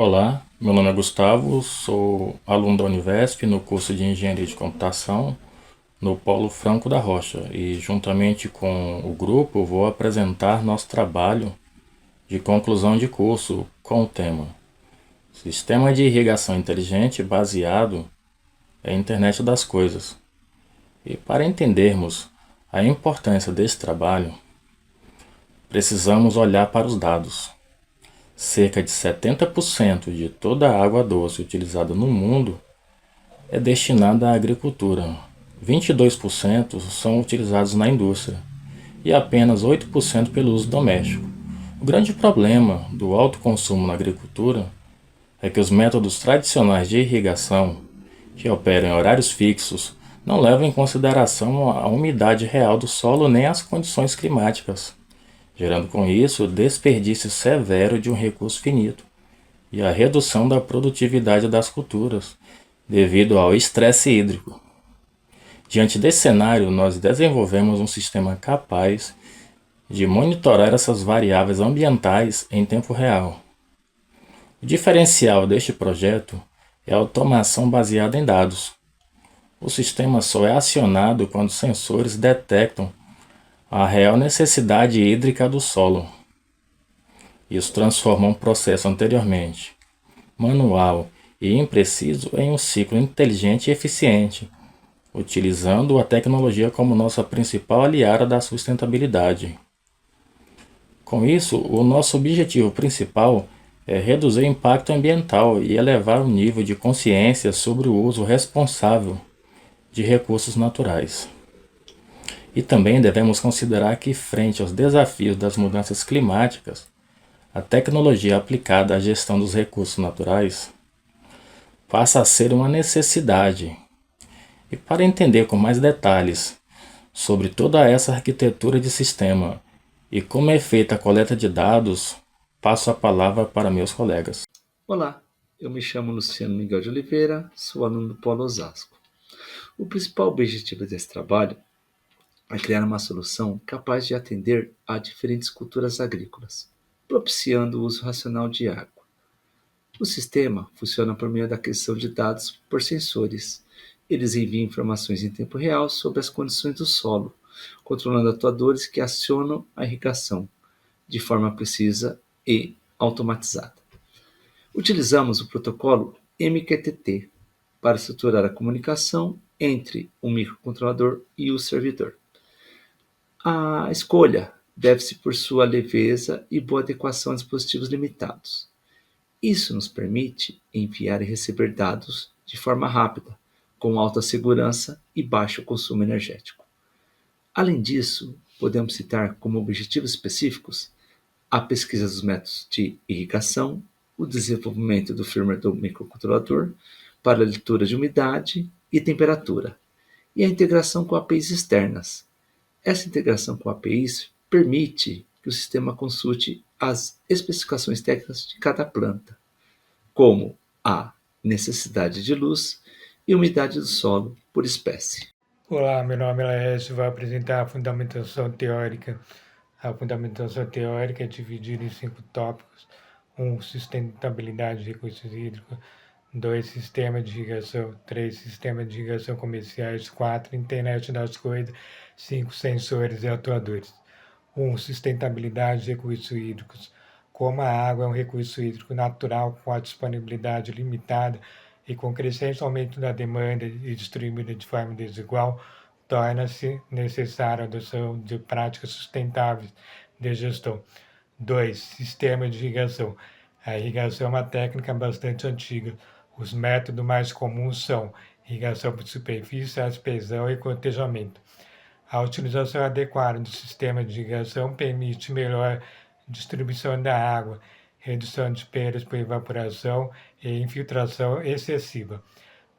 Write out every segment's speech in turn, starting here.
Olá, meu nome é Gustavo, sou aluno da Univesp no curso de Engenharia de Computação no Polo Franco da Rocha e, juntamente com o grupo, vou apresentar nosso trabalho de conclusão de curso com o tema Sistema de Irrigação Inteligente baseado em Internet das Coisas. E para entendermos a importância desse trabalho, precisamos olhar para os dados. Cerca de 70% de toda a água doce utilizada no mundo é destinada à agricultura, 22% são utilizados na indústria e apenas 8% pelo uso doméstico. O grande problema do alto consumo na agricultura é que os métodos tradicionais de irrigação, que operam em horários fixos, não levam em consideração a umidade real do solo nem as condições climáticas, gerando com isso o desperdício severo de um recurso finito e a redução da produtividade das culturas, devido ao estresse hídrico. Diante desse cenário, nós desenvolvemos um sistema capaz de monitorar essas variáveis ambientais em tempo real. O diferencial deste projeto é a automação baseada em dados. O sistema só é acionado quando sensores detectam a real necessidade hídrica do solo. Isso transforma um processo anteriormente manual e impreciso em um ciclo inteligente e eficiente, utilizando a tecnologia como nossa principal aliada da sustentabilidade. Com isso, o nosso objetivo principal é reduzir o impacto ambiental e elevar o nível de consciência sobre o uso responsável de recursos naturais. E também devemos considerar que, frente aos desafios das mudanças climáticas, a tecnologia aplicada à gestão dos recursos naturais passa a ser uma necessidade. E para entender com mais detalhes sobre toda essa arquitetura de sistema e como é feita a coleta de dados, passo a palavra para meus colegas. Olá, eu me chamo Luciano Miguel de Oliveira, sou aluno do Polo Osasco. O principal objetivo desse trabalho é criar uma solução capaz de atender a diferentes culturas agrícolas, propiciando o uso racional de água. O sistema funciona por meio da aquisição de dados por sensores. Eles enviam informações em tempo real sobre as condições do solo, controlando atuadores que acionam a irrigação de forma precisa e automatizada. Utilizamos o protocolo MQTT para estruturar a comunicação entre o microcontrolador e o servidor. A escolha deve-se por sua leveza e boa adequação a dispositivos limitados. Isso nos permite enviar e receber dados de forma rápida, com alta segurança e baixo consumo energético. Além disso, podemos citar como objetivos específicos a pesquisa dos métodos de irrigação, o desenvolvimento do firmware do microcontrolador para a leitura de umidade e temperatura, e a integração com APIs externas. Essa integração com APIs permite que o sistema consulte as especificações técnicas de cada planta, como a necessidade de luz e umidade do solo por espécie. Olá, meu nome é Laércio, vou apresentar a fundamentação teórica. A fundamentação teórica é dividida em 5 tópicos: 1. Sustentabilidade de recursos hídricos; 2. Sistema de irrigação; 3. Sistema de irrigação comerciais; 4. Internet das coisas; 5. Sensores e atuadores. 1. Sustentabilidade de recursos hídricos. Como a água é um recurso hídrico natural com a disponibilidade limitada e com crescente aumento da demanda e distribuída de forma desigual, torna-se necessária a adoção de práticas sustentáveis de gestão. 2. Sistema de irrigação. A irrigação é uma técnica bastante antiga. Os métodos mais comuns são irrigação por superfície, aspersão e cotejamento. A utilização adequada do sistema de irrigação permite melhor distribuição da água, redução de perdas por evaporação e infiltração excessiva.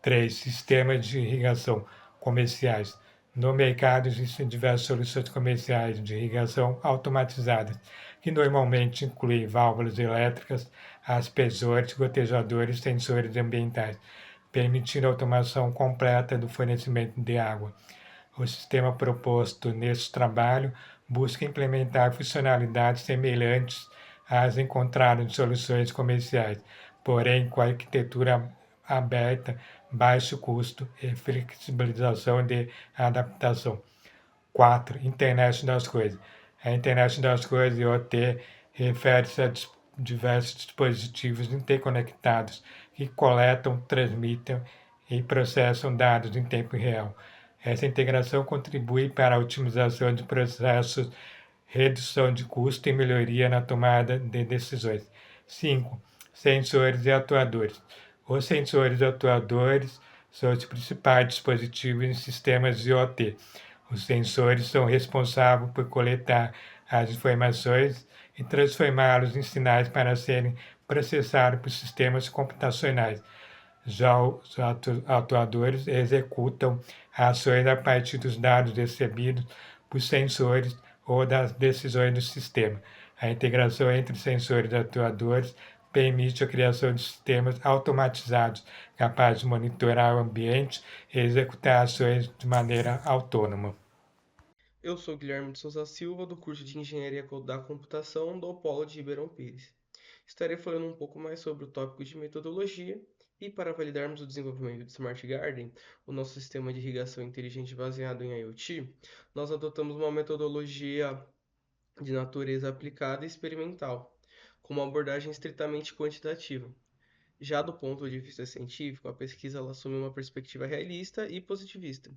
3. Sistemas de irrigação comerciais. No mercado existem diversas soluções comerciais de irrigação automatizadas, que normalmente incluem válvulas elétricas, aspersores, gotejadores e sensores ambientais, permitindo a automação completa do fornecimento de água. O sistema proposto neste trabalho busca implementar funcionalidades semelhantes às encontradas em soluções comerciais, porém com arquitetura aberta, baixo custo e flexibilização de adaptação. 4. Internet das coisas. A internet das coisas, IoT, refere-se a diversos dispositivos interconectados que coletam, transmitem e processam dados em tempo real. Essa integração contribui para a otimização de processos, redução de custo e melhoria na tomada de decisões. 5. Sensores e atuadores. Os sensores e atuadores são os principais dispositivos em sistemas IoT. Os sensores são responsáveis por coletar as informações e transformá-los em sinais para serem processados por sistemas computacionais. Já os atuadores executam ações a partir dos dados recebidos por sensores ou das decisões do sistema. A integração entre sensores e atuadores permite a criação de sistemas automatizados capazes de monitorar o ambiente e executar ações de maneira autônoma. Eu sou Guilherme de Souza Silva, do curso de Engenharia da Computação do Polo de Ribeirão Pires. Estarei falando um pouco mais sobre o tópico de metodologia e, para validarmos o desenvolvimento de Smart Garden, o nosso sistema de irrigação inteligente baseado em IoT, nós adotamos uma metodologia de natureza aplicada e experimental, com uma abordagem estritamente quantitativa. Já do ponto de vista científico, a pesquisa ela assume uma perspectiva realista e positivista.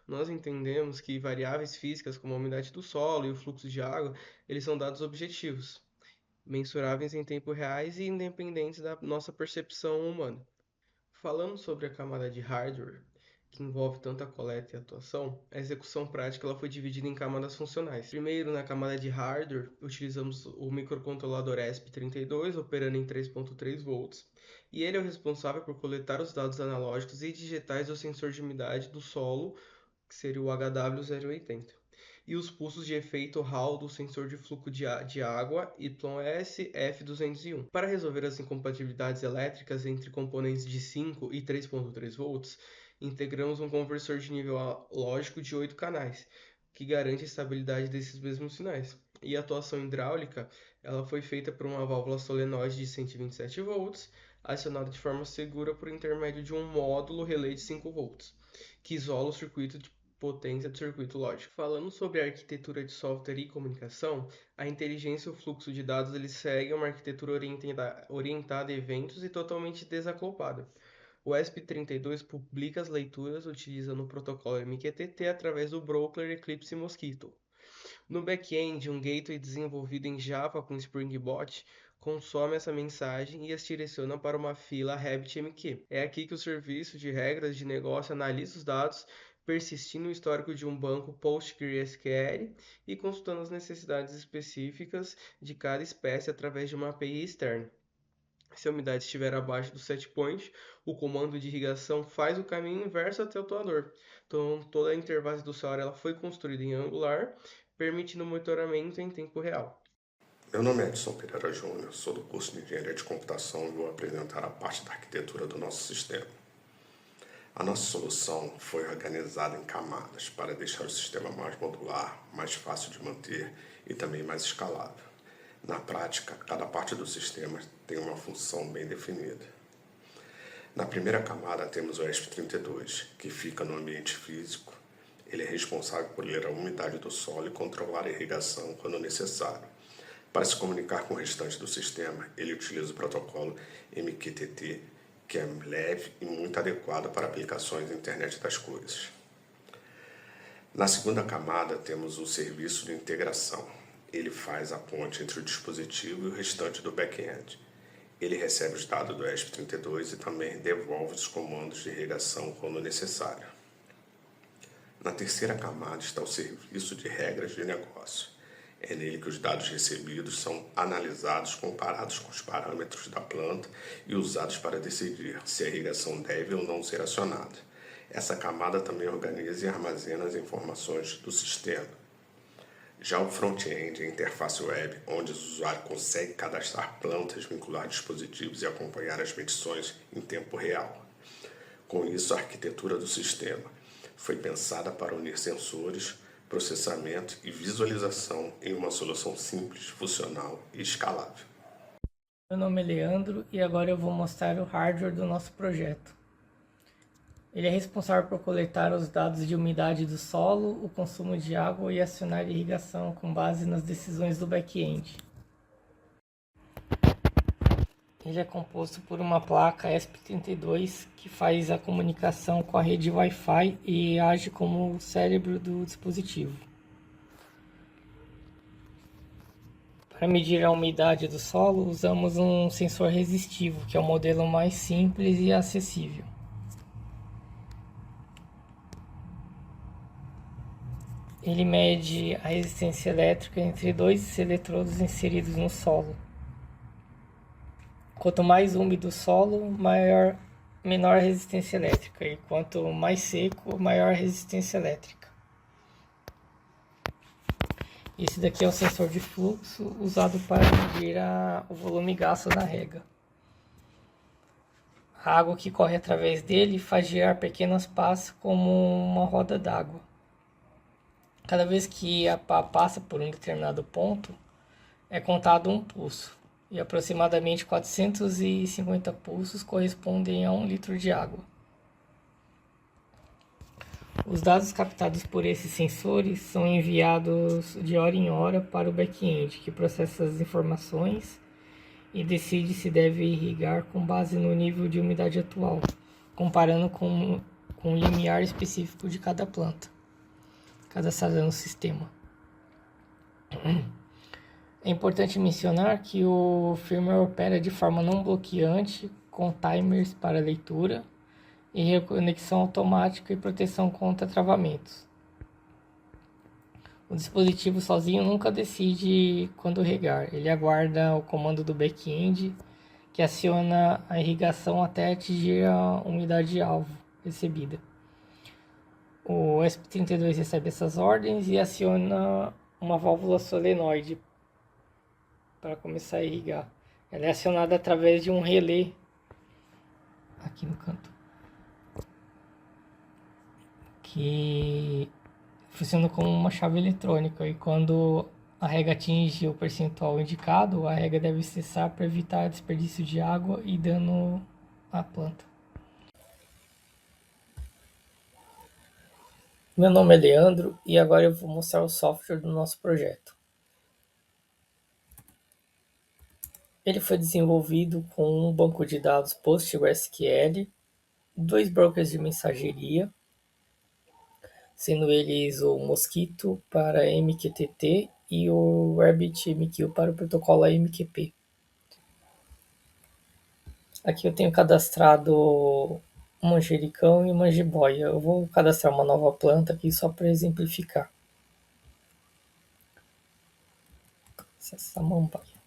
Nós entendemos que variáveis físicas como a umidade do solo e o fluxo de água, eles são dados objetivos, mensuráveis em tempo reais e independentes da nossa percepção humana. Falando sobre a camada de hardware, que envolve tanto a coleta e a atuação, a execução prática ela foi dividida em camadas funcionais. Primeiro, na camada de hardware, utilizamos o microcontrolador ESP32, operando em 3.3 volts, e ele é o responsável por coletar os dados analógicos e digitais do sensor de umidade do solo, que seria o HW080, e os pulsos de efeito Hall do sensor de fluxo de água YS-F201. Para resolver as incompatibilidades elétricas entre componentes de 5 e 3.3 volts, integramos um conversor de nível lógico de 8 canais, que garante a estabilidade desses mesmos sinais. E a atuação hidráulica ela foi feita por uma válvula solenoide de 127 volts, acionada de forma segura por intermédio de um módulo relé de 5 volts, que isola o circuito de potência do circuito lógico. Falando sobre a arquitetura de software e comunicação, a inteligência e o fluxo de dados eles seguem uma arquitetura orientada a eventos e totalmente desacoplada. O ESP32 publica as leituras utilizando o protocolo MQTT através do broker Eclipse Mosquito. No back-end, um gateway desenvolvido em Java com Spring Boot consome essa mensagem e as direciona para uma fila RabbitMQ. É aqui que o serviço de regras de negócio analisa os dados, persistindo o histórico de um banco PostgreSQL e consultando as necessidades específicas de cada espécie através de uma API externa. Se a umidade estiver abaixo do set point, o comando de irrigação faz o caminho inverso até o toador. Então, toda a interface do SOAR ela foi construída em Angular, permitindo monitoramento em tempo real. Meu nome é Edson Pereira Júnior, sou do curso de Engenharia de Computação e vou apresentar a parte da arquitetura do nosso sistema. A nossa solução foi organizada em camadas para deixar o sistema mais modular, mais fácil de manter e também mais escalável. Na prática, cada parte do sistema tem uma função bem definida. Na primeira camada temos o ESP32, que fica no ambiente físico. Ele é responsável por ler a umidade do solo e controlar a irrigação quando necessário. Para se comunicar com o restante do sistema, ele utiliza o protocolo MQTT, que é leve e muito adequado para aplicações da internet das coisas. Na segunda camada temos o serviço de integração. Ele faz a ponte entre o dispositivo e o restante do back-end. Ele recebe os dados do ESP32 e também devolve os comandos de irrigação quando necessário. Na terceira camada está o serviço de regras de negócio. É nele que os dados recebidos são analisados, comparados com os parâmetros da planta e usados para decidir se a irrigação deve ou não ser acionada. Essa camada também organiza e armazena as informações do sistema. Já o front-end é a interface web, onde o usuário consegue cadastrar plantas, vincular dispositivos e acompanhar as medições em tempo real. Com isso, a arquitetura do sistema foi pensada para unir sensores, processamento e visualização em uma solução simples, funcional e escalável. Meu nome é Leandro e agora eu vou mostrar o hardware do nosso projeto. Ele é responsável por coletar os dados de umidade do solo, o consumo de água e acionar a irrigação com base nas decisões do back-end. Ele é composto por uma placa ESP32 que faz a comunicação com a rede Wi-Fi e age como o cérebro do dispositivo. Para medir a umidade do solo, usamos um sensor resistivo, que é o modelo mais simples e acessível. Ele mede a resistência elétrica entre dois eletrodos inseridos no solo. Quanto mais úmido o solo, menor resistência elétrica, e quanto mais seco, maior resistência elétrica. Esse daqui é o sensor de fluxo usado para medir o volume gasto na rega. A água que corre através dele faz girar pequenas pás como uma roda d'água. Cada vez que a pá passa por um determinado ponto, é contado um pulso, e aproximadamente 450 pulsos correspondem a 1 litro de água. Os dados captados por esses sensores são enviados de hora em hora para o back-end, que processa as informações e decide se deve irrigar com base no nível de umidade atual, comparando com o limiar específico de cada planta, cadastrada no sistema. É importante mencionar que o firmware opera de forma não bloqueante, com timers para leitura e reconexão automática e proteção contra travamentos. O dispositivo sozinho nunca decide quando regar, ele aguarda o comando do back-end, que aciona a irrigação até atingir a umidade alvo recebida. O ESP32 recebe essas ordens e aciona uma válvula solenoide para começar a irrigar. Ela é acionada através de um relé aqui no canto, que funciona como uma chave eletrônica, e quando a rega atinge o percentual indicado, a rega deve cessar para evitar desperdício de água e dano à planta. Meu nome é Leandro e agora eu vou mostrar o software do nosso projeto. Ele foi desenvolvido com um banco de dados PostgreSQL, 2 brokers de mensageria, sendo eles o Mosquito para MQTT e o RabbitMQ para o protocolo AMQP. Aqui eu tenho cadastrado manjericão e manjiboia. Eu vou cadastrar uma nova planta aqui só para exemplificar. Essa samambaia.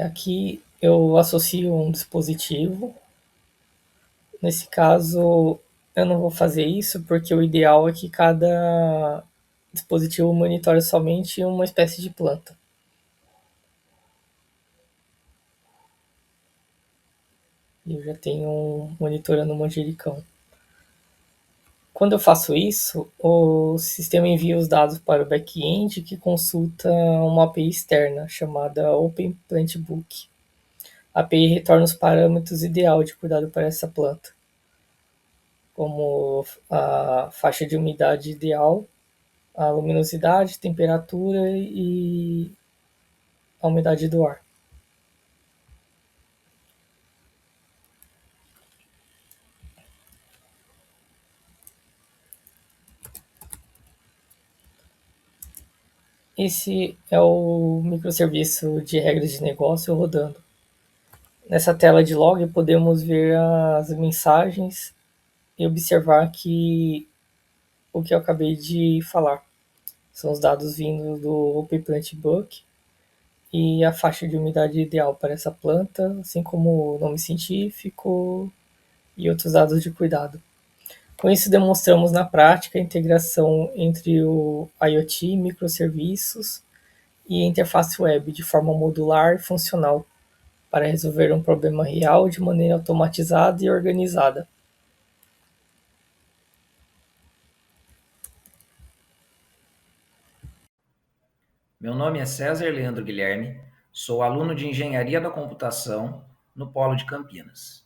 Aqui eu associo um dispositivo. Nesse caso, eu não vou fazer isso porque o ideal é que cada dispositivo monitore somente uma espécie de planta. E eu já tenho um monitorando manjericão. Quando eu faço isso, o sistema envia os dados para o back-end, que consulta uma API externa chamada Open Plant Book. A API retorna os parâmetros ideais de cuidado para essa planta, como a faixa de umidade ideal, a luminosidade, temperatura e a umidade do ar. Esse é o microserviço de regras de negócio rodando. Nessa tela de log podemos ver as mensagens e observar que o que eu acabei de falar são os dados vindos do Open Plant Book e a faixa de umidade ideal para essa planta, assim como o nome científico e outros dados de cuidado. Com isso, demonstramos na prática a integração entre o IoT, microserviços e a interface web de forma modular e funcional para resolver um problema real de maneira automatizada e organizada. Meu nome é César Leandro Guilherme, sou aluno de Engenharia da Computação no Polo de Campinas.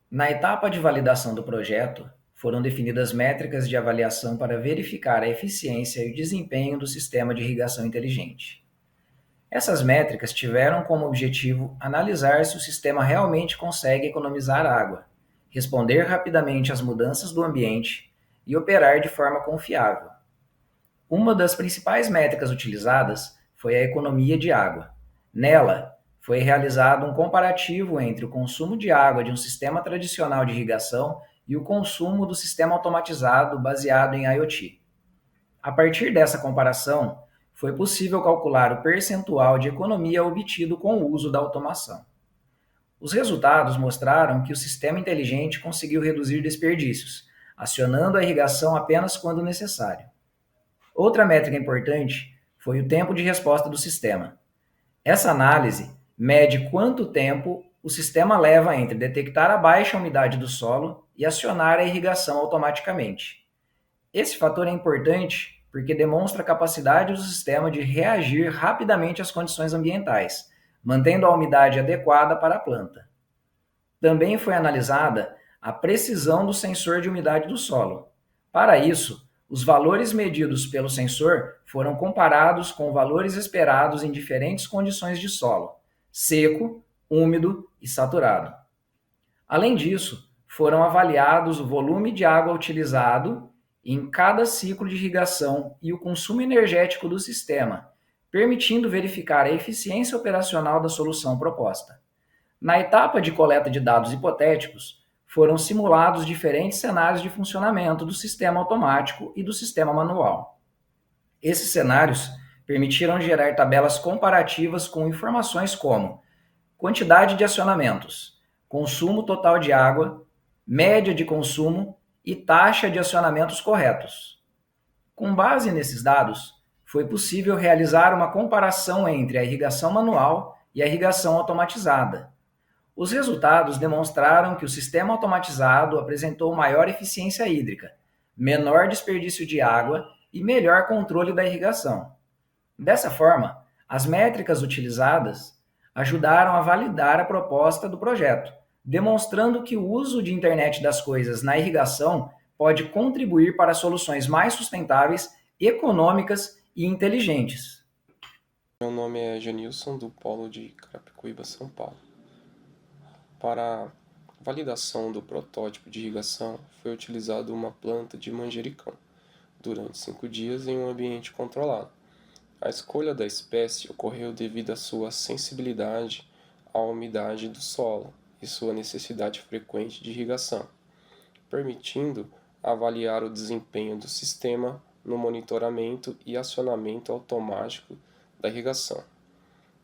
Na etapa de validação do projeto, foram definidas métricas de avaliação para verificar a eficiência e o desempenho do sistema de irrigação inteligente. Essas métricas tiveram como objetivo analisar se o sistema realmente consegue economizar água, responder rapidamente às mudanças do ambiente e operar de forma confiável. Uma das principais métricas utilizadas foi a economia de água. Nela, foi realizado um comparativo entre o consumo de água de um sistema tradicional de irrigação e o consumo do sistema automatizado baseado em IoT. A partir dessa comparação, foi possível calcular o percentual de economia obtido com o uso da automação. Os resultados mostraram que o sistema inteligente conseguiu reduzir desperdícios, acionando a irrigação apenas quando necessário. Outra métrica importante foi o tempo de resposta do sistema. Essa análise mede quanto tempo o sistema leva entre detectar a baixa umidade do solo e acionar a irrigação automaticamente. Esse fator é importante porque demonstra a capacidade do sistema de reagir rapidamente às condições ambientais, mantendo a umidade adequada para a planta. Também foi analisada a precisão do sensor de umidade do solo. Para isso, os valores medidos pelo sensor foram comparados com valores esperados em diferentes condições de solo: seco, úmido e saturado. Além disso, foram avaliados o volume de água utilizado em cada ciclo de irrigação e o consumo energético do sistema, permitindo verificar a eficiência operacional da solução proposta. Na etapa de coleta de dados hipotéticos, foram simulados diferentes cenários de funcionamento do sistema automático e do sistema manual. Esses cenários permitiram gerar tabelas comparativas com informações como quantidade de acionamentos, consumo total de água, média de consumo e taxa de acionamentos corretos. Com base nesses dados, foi possível realizar uma comparação entre a irrigação manual e a irrigação automatizada. Os resultados demonstraram que o sistema automatizado apresentou maior eficiência hídrica, menor desperdício de água e melhor controle da irrigação. Dessa forma, as métricas utilizadas ajudaram a validar a proposta do projeto, demonstrando que o uso de internet das coisas na irrigação pode contribuir para soluções mais sustentáveis, econômicas e inteligentes. Meu nome é Janilson, do Polo de Carapicuíba, São Paulo. Para a validação do protótipo de irrigação, foi utilizada uma planta de manjericão, durante 5 dias em um ambiente controlado. A escolha da espécie ocorreu devido à sua sensibilidade à umidade do solo e sua necessidade frequente de irrigação, permitindo avaliar o desempenho do sistema no monitoramento e acionamento automático da irrigação.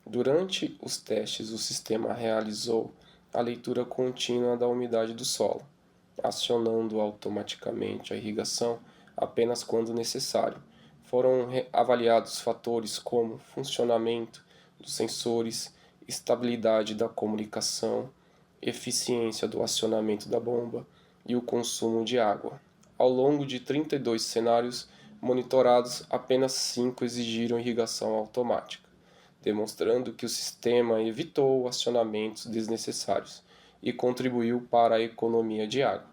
Durante os testes, o sistema realizou a leitura contínua da umidade do solo, acionando automaticamente a irrigação apenas quando necessário. Foram avaliados fatores como funcionamento dos sensores, estabilidade da comunicação, eficiência do acionamento da bomba e o consumo de água. Ao longo de 32 cenários monitorados, apenas 5 exigiram irrigação automática, demonstrando que o sistema evitou acionamentos desnecessários e contribuiu para a economia de água.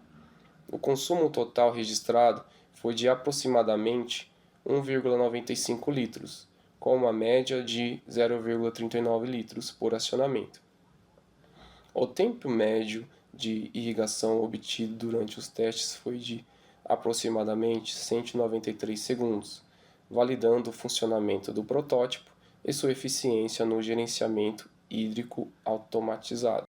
O consumo total registrado foi de aproximadamente 1,95 litros, com uma média de 0,39 litros por acionamento. O tempo médio de irrigação obtido durante os testes foi de aproximadamente 193 segundos, validando o funcionamento do protótipo e sua eficiência no gerenciamento hídrico automatizado.